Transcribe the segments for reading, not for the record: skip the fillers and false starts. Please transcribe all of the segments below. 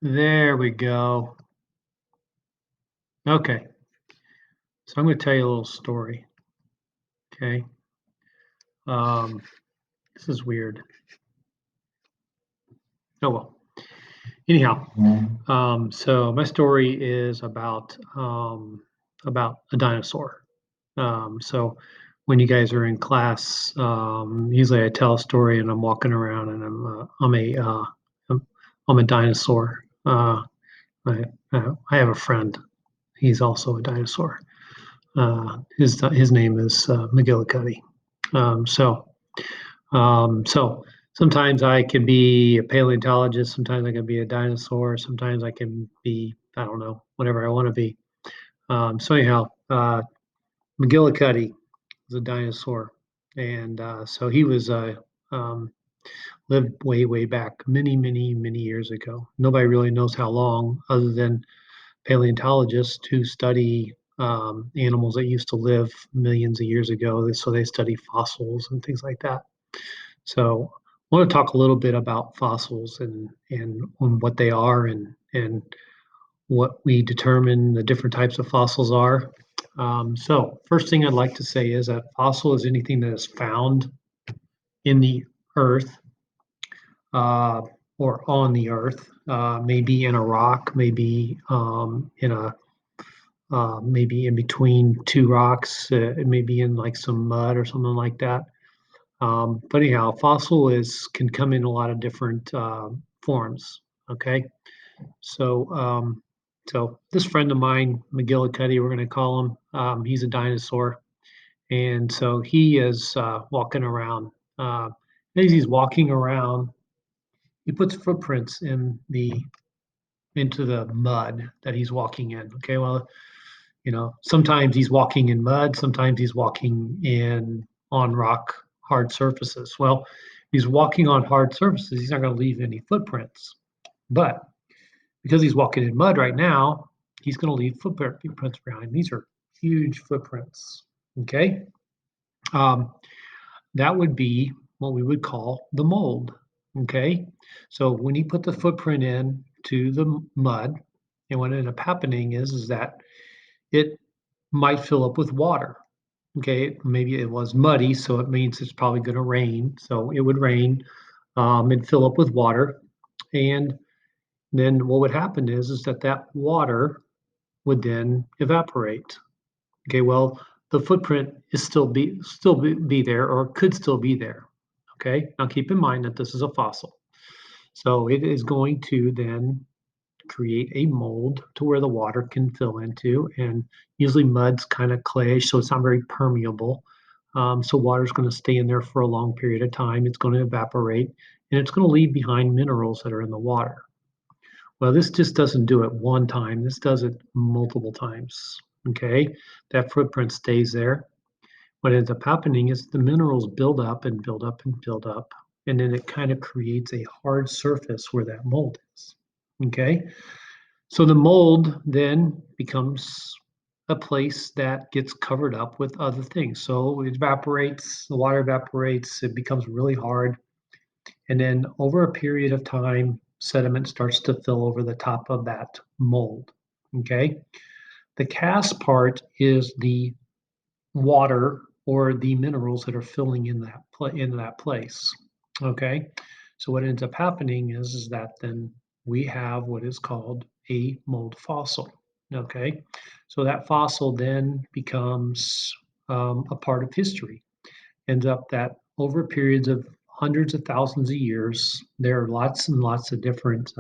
There we go. Okay, so I'm going to tell you a little story. Okay, um, this is weird. Oh well. Anyhow, so my story is about a dinosaur. So when you guys are in class, usually I tell a story and I'm walking around and I'm I'm a dinosaur. I I have a friend. He's also a dinosaur. His name is Migillicudy. Um, so so sometimes I can be a paleontologist. Sometimes I can be a dinosaur. Sometimes I can be, I don't know, whatever I want to be. So anyhow, McGillicuddy was a dinosaur, and so he was um, lived way back, many years ago. Nobody really knows how long, other than paleontologists who study animals that used to live millions of years ago. So they study fossils and things like that. So I want to talk a little bit about fossils and what they are and what we determine the different types of fossils are. So first thing I'd like to say is that fossil is anything that is found in the earth uh, or on the earth, maybe in a rock, maybe in a maybe in between two rocks, maybe in like some mud or something like that. But anyhow, fossil is can come in a lot of different forms. Okay, so so this friend of mine, McGillicuddy, we're going to call him. He's a dinosaur, and so he is walking around. As he's walking around, he puts footprints in the into the mud that he's walking in. Okay, well, you know, sometimes he's walking in mud, sometimes he's walking in on rock hard surfaces. Well, he's walking on hard surfaces, he's not going to leave any footprints. But because he's walking in mud right now, he's going to leave footprints behind. These are huge footprints. Okay. Um, that would be what we would call the mold. Okay. So when he put the footprint in to the mud, and what ended up happening is that it might fill up with water. Okay, maybe it was muddy, so it means it's probably going to rain. So it would rain and fill up with water, and then what would happen is that that water would then evaporate. Okay, well the footprint is still be there, or could still be there. Okay, now keep in mind that this is a fossil, so it is going to then create a mold to where the water can fill into, and usually mud's kind of clayish, so it's not very permeable. So water's going to stay in there for a long period of time. It's going to evaporate, and it's going to leave behind minerals that are in the water. Well, this just doesn't do it one time. This does it multiple times. Okay, that footprint stays there. What ends up happening is the minerals build up and build up and build up, and then it kind of creates a hard surface where that mold is. Okay, so the mold then becomes a place that gets covered up with other things. So it evaporates, the water evaporates, it becomes really hard. And then over a period of time, sediment starts to fill over the top of that mold. Okay. The cast part is the water or the minerals that are filling in into that place. Okay. So what ends up happening is that then we have what is called a mold fossil. Okay. So that fossil then becomes a part of history. Ends up that over periods of hundreds of thousands of years, there are lots and lots of different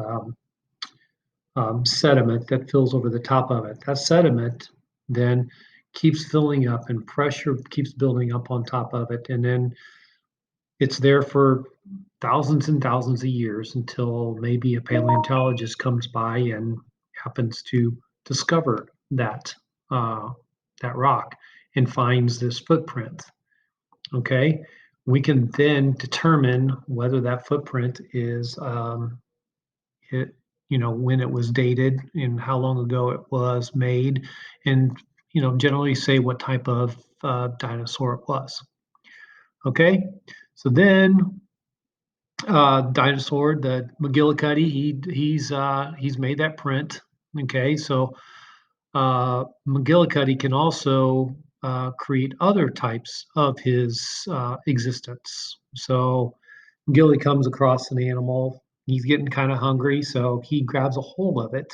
sediment that fills over the top of it. That sediment then keeps filling up and pressure keeps building up on top of it. And then it's there for thousands and thousands of years until maybe a paleontologist comes by and happens to discover uh, that rock and finds this footprint. Okay, we can then determine whether that footprint is it, you know, when it was dated and how long ago it was made, and you know, generally say what type of dinosaur it was. Okay, so then Dinosaur, the Migillicudy, he's made that print. Okay, so McGillicuddy can also create other types of his existence. So McGilly comes across an animal. He's getting kind of hungry, so he grabs a hold of it.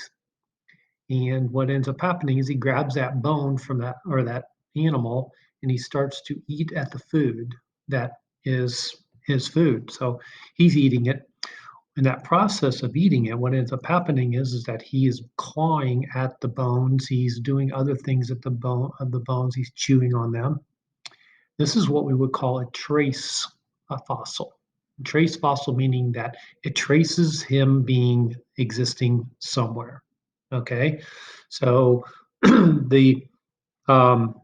And what ends up happening is he grabs that bone from that animal, and he starts to eat at the food that is his food. So he's eating it. In that process of eating it, what ends up happening is that he is clawing at the bones. He's doing other things at the bones. He's chewing on them. This is what we would call a trace fossil. Trace fossil meaning that it traces him being existing somewhere. Okay, so the um,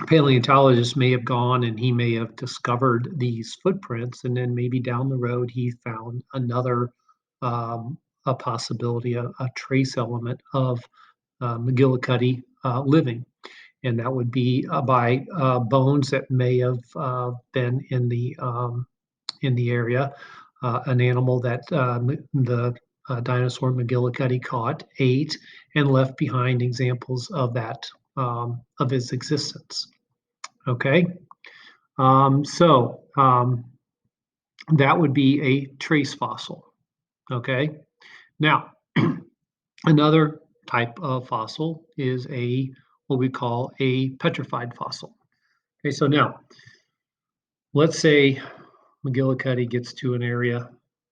paleontologist may have gone and he may have discovered these footprints, and then maybe down the road he found another a possibility, a trace element of McGillicuddy living, and that would be by bones that may have been in the area, an animal that the dinosaur McGillicuddy caught, ate, and left behind examples of that of his existence. Okay, so that would be a trace fossil. Okay, now another type of fossil is a what we call a petrified fossil. Okay, so now let's say McGillicuddy gets to an area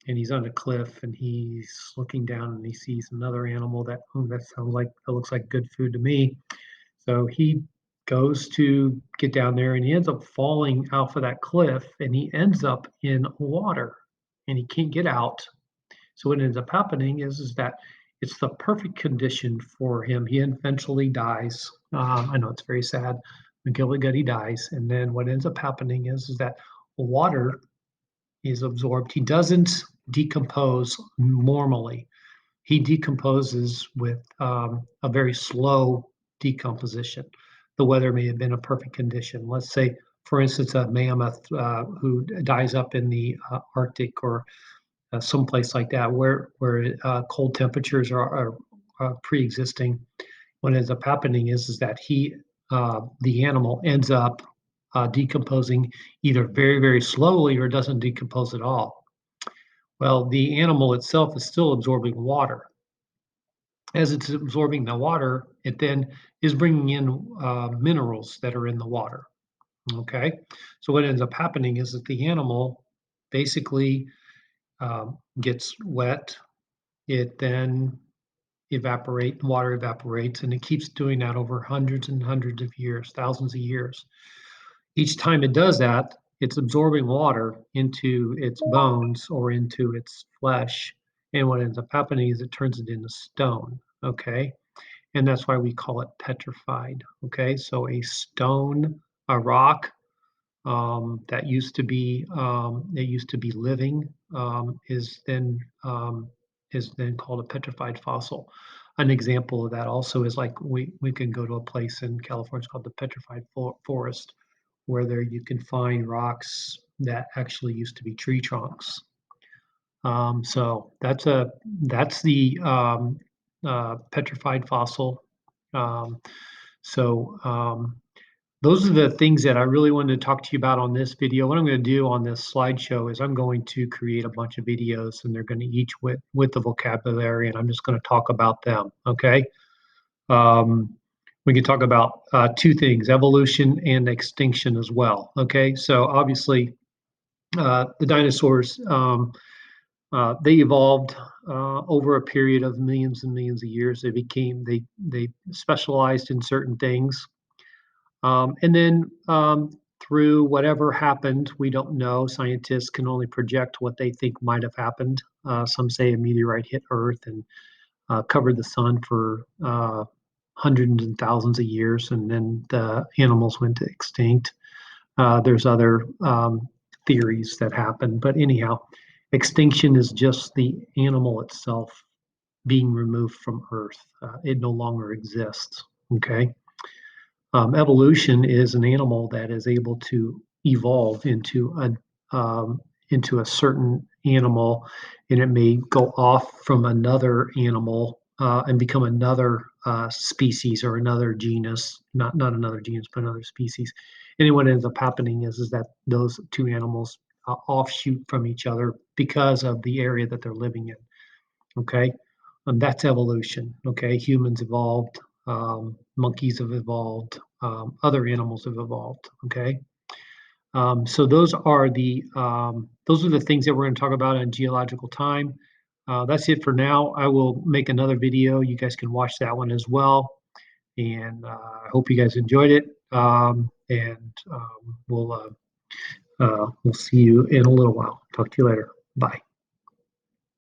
and he's on a cliff and he's looking down and he sees another animal that that sounds like that looks like good food to me. So he goes to get down there and he ends up falling off of that cliff and he ends up in water and he can't get out. So what ends up happening is that it's the perfect condition for him. He eventually dies. I know it's very sad. McGillicuddy dies, and then what ends up happening is that water is absorbed. He doesn't decompose normally. He decomposes with a very slow decomposition. The weather may have been a perfect condition. Let's say, for instance, a mammoth who dies up in the Arctic or someplace like that, where cold temperatures are pre-existing. What ends up happening is that the animal ends up decomposing either very very slowly or doesn't decompose at all. Well, the animal itself is still absorbing water. As it's absorbing the water, it then is bringing in minerals that are in the water. Okay, so what ends up happening is that the animal basically gets wet. It then water evaporates, and it keeps doing that over hundreds and hundreds of years, thousands of years. Each time it does that, it's absorbing water into its bones or into its flesh. And what ends up happening is it turns it into stone. Okay. And that's why we call it petrified. Okay. So a stone, a rock that used to be living is then called a petrified fossil. An example of that also is like we can go to a place in California, it's called the petrified forest, where there you can find rocks that actually used to be tree trunks. So that's the petrified fossil. Um, so those are the things that I really wanted to talk to you about on this video. What I'm going to do on this slideshow is I'm going to create a bunch of videos, and they're going to each with the vocabulary, and I'm just going to talk about them. Okay. Um, we can talk about two things: evolution and extinction as well. Okay. So obviously, the dinosaurs they evolved over a period of millions and millions of years. They specialized in certain things. And then through whatever happened, we don't know. Scientists can only project what they think might have happened. Some say a meteorite hit Earth and covered the sun for hundreds and thousands of years, and then the animals went extinct. There's other theories that happen, but anyhow, extinction is just the animal itself being removed from Earth. It no longer exists. Okay. Evolution is an animal that is able to evolve into into a certain animal, and it may go off from another animal and become another species or another genus, not another genus, but another species. And what ends up happening is that those two animals offshoot from each other because of the area that they're living in. Okay, and that's evolution. Okay, humans evolved, monkeys have evolved, other animals have evolved. Okay, so those are the things that we're going to talk about in geological time. That's it for now. I will make another video. You guys can watch that one as well. And I hope you guys enjoyed it. And we'll see you in a little while. Talk to you later. Bye.